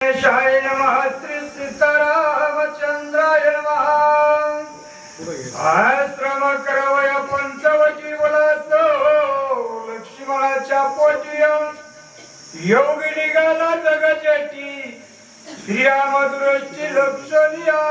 गणेशाय नमः श्री सीतारामचंद्राय नमः आश्रम करवय पंचवटी बोलासो लक्ष्मणाच्या पोटी योगी निघाला जगजेटी श्रीरामदृष्टी लक्षणीया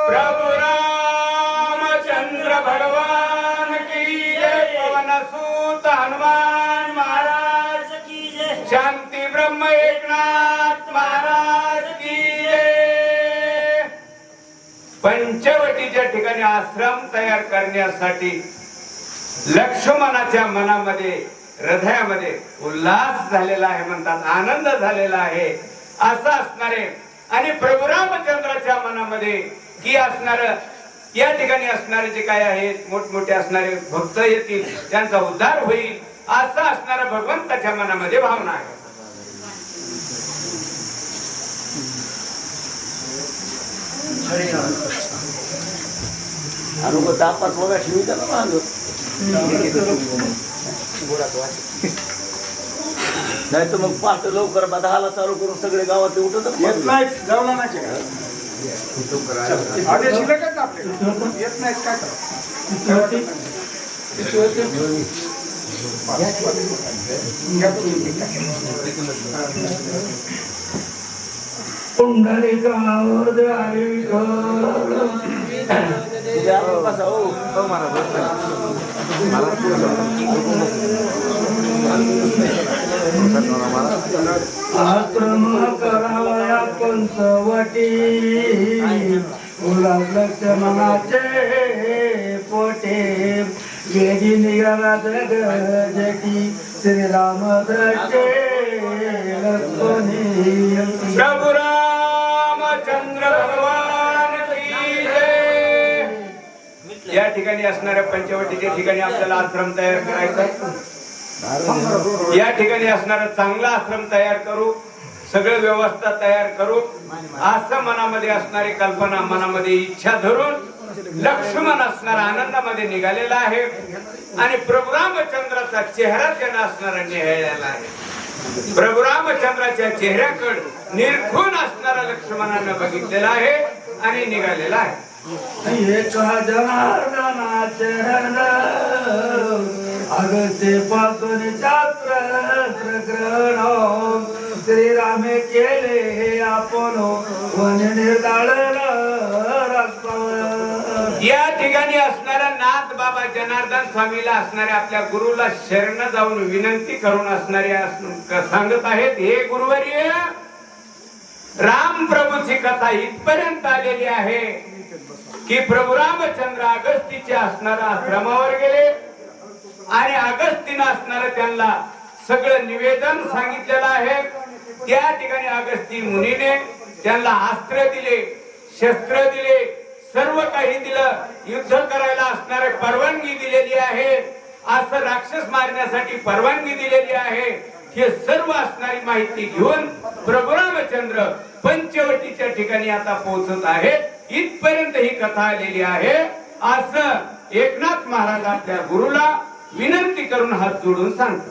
प्रभु रामचंद्र भगवान की जय पवन सूत हनुमान महाराज की जय शांति ब्रह्म एकनाथ महाराज की जय। पंचवटीच्या ठिकाणी आश्रम तयार करण्यासाठी लक्ष्मणाच्या मनामध्ये हृदयामध्ये उल्हास झालेला आहे, म्हणतात आनंद झालेला आहे असं असणारे आणि प्रभू रामचंद्राच्या मनामध्ये की असणार या ठिकाणी असणारे जे काय आहेत मोठमोठे असणारे भक्त येतील त्यांचा उद्धार होईल असं असणारा भगवंताच्या मनामध्ये भावना आहे। नाही तर मग पाठ लवकर 10ला चालू करून सगळे गावातले उठत येत नाही जाऊला नाही आदेश दिले का आपले येत नाही काय पुंडलिकावर द्वारे बसा हो आश्रम करावया पंचवटी उला लक्ष्मणाचे पोटे गेली निघाला जगजेटी श्रीराम दर्शे लक्ष्मणी प्रभु रामचंद्र भगवान की जय। या ठिकाणी असणाऱ्या पंचवटीच्या ठिकाणी आपल्याला आश्रम तयार करायचा आहे। या ठिकाणी असणारा चांगला आश्रम तयार करू, सगळे व्यवस्था तयार करू असं मनामध्ये असणारी कल्पना मनामध्ये इच्छा धरून लक्ष्मण असणार आनंदामध्ये निघालेला आहे आणि प्रभु रामचंद्राचा चेहरा त्यांना असणारा निहाळलेला आहे। प्रभु रामचंद्राच्या चेहऱ्याकडे निरखून असणारा लक्ष्मणानं बघितलेला आहे आणि निघालेला आहे। एका जनार्दनाचे अगस्ते पासून शास्त्र ग्रहण श्रीरामे केले आपण वन निर्दाळन या ठिकाणी असणारा नाथ बाबा जनार्दन स्वामीला असणाऱ्या आपल्या गुरुला शरण जाऊन विनंती करून असणारे सांगत आहेत, हे गुरुवर्य राम प्रभूची कथा इथपर्यंत आलेली आहे की प्रभु रामचंद्र अगस्तीच्या असणाऱ्या आश्रमावर गेले आणि अगस्तीनं असणारं त्यांना सगळं निवेदन सांगितलेलं आहे। त्या ठिकाणी अगस्ती मुनीने त्यांना अस्त्र दिले, शस्त्र दिले, सर्व काही दिलं, युद्ध करायला असणारे परवानगी दिलेली आहे, असं राक्षस मारण्यासाठी परवानगी दिलेली आहे। हे सर्व असणारी माहिती घेऊन प्रभु रामचंद्र पंचवटीच्या ठिकाणी आता पोहोचत आहेत। इथपर्यंत ही कथा आलेली आहे असं एकनाथ महाराज आपल्या गुरुला विनंती करून हात जोडून सांगतात।